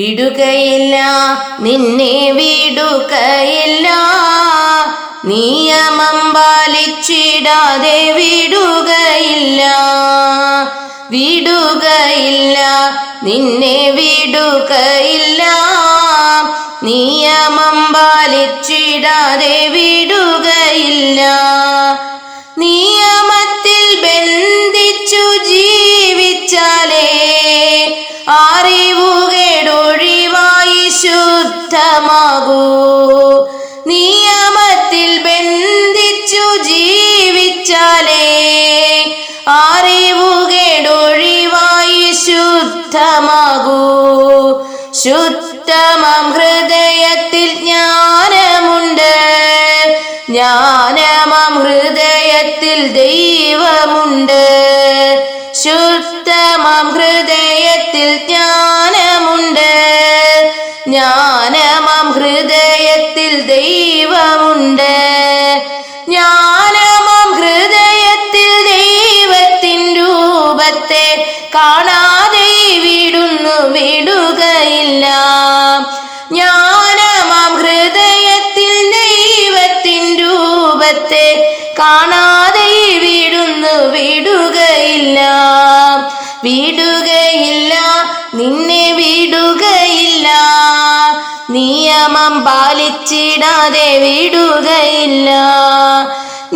വിടുകയില്ല, നിന്നെ വിടുകയില്ല. നിയമം പാലിച്ചിടാതെ വിടുകയില്ല, വിടുകയില്ല, നിന്നെ വിടുകയില്ല. നിയമം പാലിച്ചിടാതെ വിടുകയില്ല. നിയമത്തിൽ ബന്ധിച്ചു ജീവിച്ചാലേ അറിവുകേടൊഴിവായി ശുദ്ധമാകൂ. നിയമത്തിൽ ബന്ധിച്ചു ജീവിച്ചാലേ അറിവുകേടൊഴിവായി ശുദ്ധമാകൂ. ശുദ്ധമാം ഹൃദയത്തിൽ ജ്ഞാനമുണ്ട്, ജ്ഞാനമാം ഹൃദയത്തിൽ ദൈവമുണ്ട്. ശുദ്ധമാം ഹൃദയത്തിൽ ജ്ഞാനമുണ്ട്, ജ്ഞാനമാം ഹൃദയത്തിൽ ദൈവമുണ്ട്. ജ്ഞാനമാം ഹൃദയത്തിൽ ദൈവത്തിൻ രൂപത്തെ കാണാതെ വിടുകയില്ല. ജ്ഞാനമാം ഹൃദയത്തിൽ ദൈവത്തിൻ രൂപത്തെ കാണാതെ വിടുകയില്ല, വിടുകയില്ല, നിന്നെ വിടുകയില്ല. നിയമം പാലിച്ചിടാതെ വിടുകയില്ല.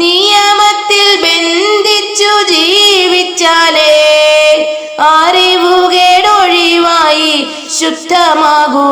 നിയമത്തിൽ ബന്ധിച്ചു ജീവിച്ചാലേ അറിവുകേടൊഴിവായി ശുദ്ധമാകൂ.